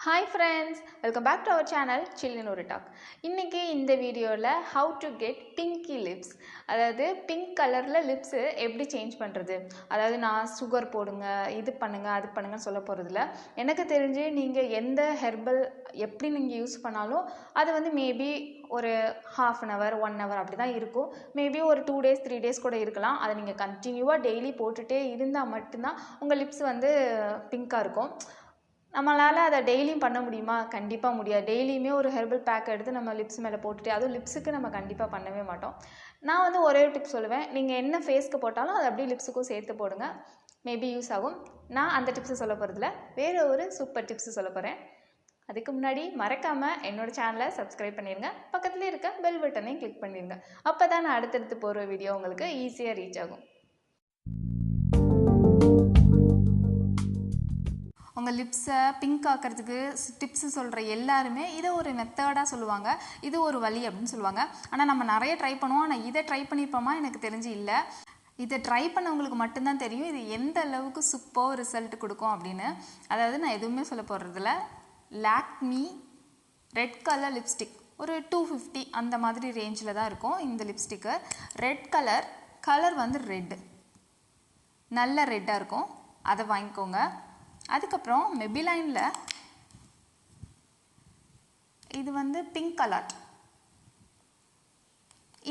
Hi friends, welcome back to our channel Chill in ஒரு Talk. இன்னைக்கு இந்த வீடியோவில் how to get pinky lips, அதாவது பிங்க் கலரில் லிப்ஸு எப்படி சேஞ்ச் பண்ணுறது. அதாவது நான் சுகர் போடுங்க, இது பண்ணுங்க, அது பண்ணுங்கன்னு சொல்ல போகிறதில்ல. எனக்கு தெரிஞ்சு நீங்கள் எந்த ஹெர்பல் எப்படி நீங்கள் யூஸ் பண்ணாலும் அது வந்து மேபி ஒரு ½ an hour 1 hour அப்படி தான் இருக்கும். மேபி ஒரு 2 days 3 days கூட இருக்கலாம். அதை நீங்கள் கண்டினியூவாக டெய்லி போட்டுகிட்டே இருந்தால் மட்டும்தான் உங்கள் லிப்ஸ் வந்து பிங்காக இருக்கும். நம்மளால் அதை டெய்லியும் பண்ண முடியுமா? கண்டிப்பாக முடியாது. டெய்லியுமே ஒரு ஹெர்பல் பேக் எடுத்து நம்ம லிப்ஸ் மேலே போட்டுட்டு, அதுவும் லிப்ஸுக்கு நம்ம கண்டிப்பாக பண்ணவே மாட்டோம். நான் வந்து ஒரே ஒரு டிப்ஸ் சொல்லுவேன். நீங்கள் என்ன ஃபேஸ்க்கு போட்டாலும் அதை அப்படியே லிப்ஸுக்கும் சேர்த்து போடுங்க. மேபி யூஸ் ஆகும். நான் அந்த டிப்ஸை சொல்ல போகிறதில்ல, வேறு ஒரு சூப்பர் டிப்ஸு சொல்ல போகிறேன். அதுக்கு முன்னாடி மறக்காமல் என்னோடய சேனலை சப்ஸ்கிரைப் பண்ணிடுங்க. பக்கத்துலேயே இருக்க பெல் பட்டனையும் கிளிக் பண்ணிடுங்க. அப்போ தான் நான் அடுத்தடுத்து போகிற வீடியோ உங்களுக்கு ஈஸியாக ரீச் ஆகும். உங்கள் லிப்ஸை பிங்க் ஆக்கிறதுக்கு டிப்ஸு சொல்கிற எல்லாருமே இதை ஒரு மெத்தடாக சொல்லுவாங்க, இது ஒரு வழி அப்படின்னு சொல்லுவாங்க. ஆனால் நம்ம நிறைய ட்ரை பண்ணுவோம். ஆனால் இதை ட்ரை பண்ணியிருப்போமா எனக்கு தெரிஞ்சு இல்லை. இதை ட்ரை பண்ணவங்களுக்கு மட்டும்தான் தெரியும் இது எந்த அளவுக்கு சூப்பர் ரிசல்ட் கொடுக்கும் அப்படின்னு. அதாவது நான் எதுவுமே சொல்ல போகிறதில்ல. லாக்மி ரெட் கலர் லிப்ஸ்டிக் ஒரு 250 அந்த மாதிரி ரேஞ்சில் தான் இருக்கும் இந்த லிப்ஸ்டிக்கு. ரெட் கலர் வந்து ரெட்டு, நல்ல ரெட்டாக இருக்கும், அதை வாங்கிக்கோங்க. அதுக்கப்புறம் மெபிலைனில் இது வந்து பிங்க் கலர்,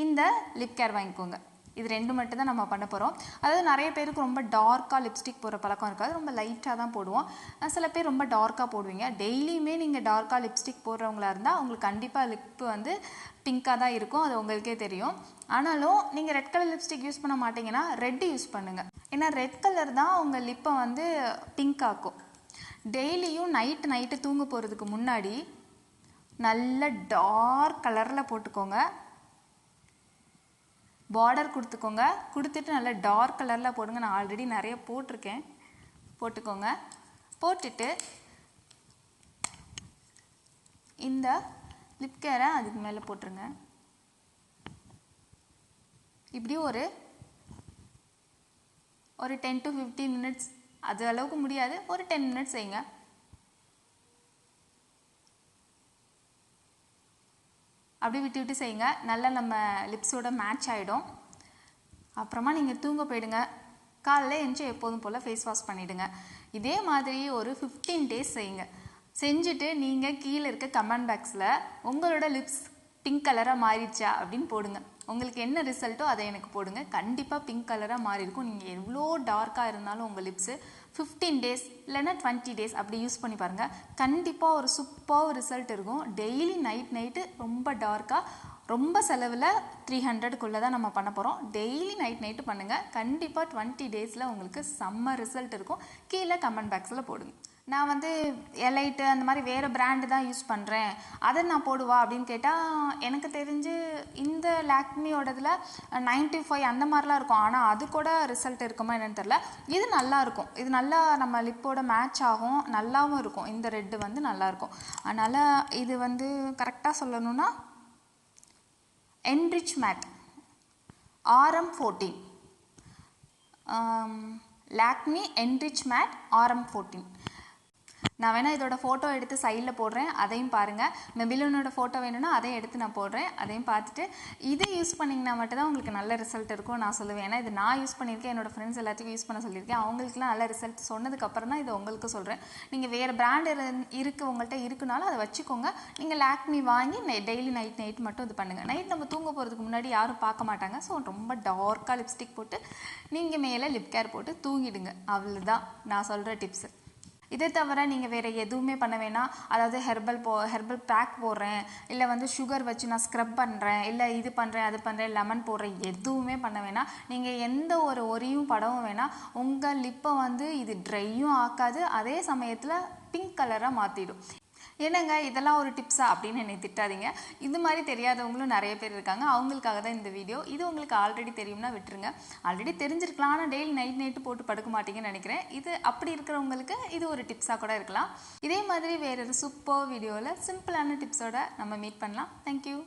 இந்த லிப் கேர் வாங்கிக்கோங்க. இது ரெண்டு மட்டும் தான் நம்ம பண்ண போகிறோம். அதாவது நிறைய பேருக்கு ரொம்ப டார்க்காக லிப்ஸ்டிக் போடுற பழக்கம் இருக்காது, ரொம்ப லைட்டாக தான் போடுவோம். சில பேர் ரொம்ப டார்க்காக போடுவீங்க. டெய்லியுமே நீங்கள் டார்க்காக லிப்ஸ்டிக் போடுறவங்களா இருந்தால் உங்களுக்கு கண்டிப்பாக லிப்பு வந்து பிங்காக தான் இருக்கும், அது உங்களுக்கே தெரியும். ஆனாலும் நீங்கள் ரெட் கலர் லிப்ஸ்டிக் யூஸ் பண்ண மாட்டிங்கன்னா ரெட்டு யூஸ் பண்ணுங்கள். ஏன்னா ரெட் கலர் தான் உங்கள் லிப்பை வந்து பிங்க் ஆக்கும். டெய்லியும் நைட்டு தூங்க போகிறதுக்கு முன்னாடி நல்ல டார்க் கலரில் போட்டுக்கோங்க. பார்டர் கொடுத்துக்கோங்க, கொடுத்துட்டு நல்லா டார்க் கலரில் போடுங்க. நான் ஆல்ரெடி நிறைய போட்டிருக்கேன், போட்டுக்கோங்க. போட்டுட்டு இந்த லிப் கேரை அதுக்கு மேலே போட்டுருங்க. இப்படி ஒரு 10 to 15 minutes, அது அளவுக்கு முடியாது, ஒரு 10 minutes செய்யுங்க. அப்படி விட்டு செய்யுங்க. நல்லா நம்ம லிப்ஸோட மேட்ச் ஆகிடும். அப்புறமா நீங்கள் தூங்க போயிடுங்க. காலையில் எழுந்துச்சி எப்போதும் போல் ஃபேஸ் வாஷ் பண்ணிவிடுங்க. இதே மாதிரி ஒரு 15 days செய்யுங்க. செஞ்சுட்டு நீங்கள் கீழே இருக்க கமெண்ட் பாக்ஸில் உங்களோட லிப்ஸ் பிங்க் கலராக மாறிடுச்சா அப்படின்னு போடுங்க. உங்களுக்கு என்ன ரிசல்ட்டோ அதை எனக்கு போடுங்க. கண்டிப்பாக பிங்க் கலராக மாறி இருக்கும். நீங்கள் எவ்வளோ டார்க்காக இருந்தாலும் உங்கள் லிப்ஸு 15 days இல்லைன்னா 20 days அப்படி யூஸ் பண்ணி பாருங்கள். கண்டிப்பாக ஒரு சூப்பர் ரிசல்ட் இருக்கும். டெய்லி நைட்டு ரொம்ப டார்க்காக, ரொம்ப செலவில் 300க்குள்ளே தான் நம்ம பண்ண போகிறோம். டெய்லி நைட்டு பண்ணுங்கள். கண்டிப்பாக 20 daysல உங்களுக்கு செம்ம ரிசல்ட் இருக்கும். கீழே கமெண்ட் பாக்ஸில் போடுங்க. நான் வந்து எலைட்டு அந்த மாதிரி வேறு பிராண்டு தான் யூஸ் பண்ணுறேன், அதை நான் போடுவா அப்படின்னு கேட்டால் எனக்கு தெரிஞ்சு இந்த லாக்மியோடதில் 95 அந்த மாதிரிலாம் இருக்கும். ஆனால் அது கூட ரிசல்ட் இருக்குமா என்னன்னு தெரில. இது நல்லாயிருக்கும், இது நல்லா நம்ம லிப்போட மேட்ச் ஆகும், நல்லாவும் இருக்கும். இந்த ரெட்டு வந்து நல்லாயிருக்கும். அதனால் இது வந்து கரெக்டாக சொல்லணும்னா enrich matte RM14, Lakme enrich matte RM14. நான் வேணால் இதோட ஃபோட்டோ எடுத்து சைடில் போடுறேன், அதையும் பாருங்கள். மெபிலோனோட ஃபோட்டோ வேணும்னா அதையும் எடுத்து நான் போடுறேன், அதையும் பார்த்துட்டு இது யூஸ் பண்ணிங்கன்னா மட்டும்தான் உங்களுக்கு நல்ல ரிசல்ட் இருக்கும் நான் சொல்லுவேன். ஏன்னா இது நான் யூஸ் பண்ணியிருக்கேன், என்னோடய ஃப்ரெண்ட்ஸ் எல்லாத்துக்கும் யூஸ் பண்ண சொல்லியிருக்கேன். அவங்களுக்குலாம் நல்ல ரிசல்ட் சொன்னதுக்கப்புறம் தான் இதை உங்களுக்கு சொல்கிறேன். நீங்கள் வேறு பிராண்டு இருக்குது உங்கள்கிட்ட இருக்குனாலும் அதை வச்சுக்கோங்க. நீங்கள் லாக்மி வாங்கி டெய்லி நைட் மட்டும் இது பண்ணுங்கள். நைட் நம்ம தூங்க போகிறதுக்கு முன்னாடி யாரும் பார்க்க மாட்டாங்க. ஸோ ரொம்ப டார்க்காக லிப்ஸ்டிக் போட்டு நீங்கள் மேலே லிப் கேர் போட்டு தூங்கிடுங்க. அவ்வளோதான் நான் சொல்கிற டிப்ஸு. இதை தவிர நீங்கள் வேறு எதுவுமே பண்ண வேணாம். அதாவது ஹெர்பல் பேக் போடுறேன், இல்லை வந்து சுகர் வச்சு நான் ஸ்க்ரப் பண்ணுறேன், இல்லை இது பண்ணுறேன் அது பண்ணுறேன் லெமன் போடுறேன், எதுவுமே பண்ண வேணாம். நீங்கள் எந்த ஒரு ஒரியும் படவும் வேணாம். உங்கள் லிப்பை வந்து இது ட்ரையும் ஆக்காது, அதே சமயத்தில் பிங்க் கலராக மாற்றிடும். என்னங்க இதெல்லாம் ஒரு டிப்ஸா அப்படின்னு என்னை திட்டாதீங்க. இது மாதிரி தெரியாதவங்களும் நிறைய பேர் இருக்காங்க, அவங்களுக்காக தான் இந்த வீடியோ. இது உங்களுக்கு ஆல்ரெடி தெரியும்னா விட்டுருங்க. ஆல்ரெடி தெரிஞ்சிருக்கலாம், ஆனால் டெய்லி நைட்டு போட்டு படுக்க மாட்டீங்கன்னு நினைக்கிறேன். இது அப்படி இருக்கிறவங்களுக்கு இது ஒரு டிப்ஸாக கூட இருக்கலாம். இதே மாதிரி வேறு ஒரு சூப்பர் வீடியோவில் சிம்பிளான டிப்ஸோட நம்ம மீட் பண்ணலாம். தேங்க்யூ.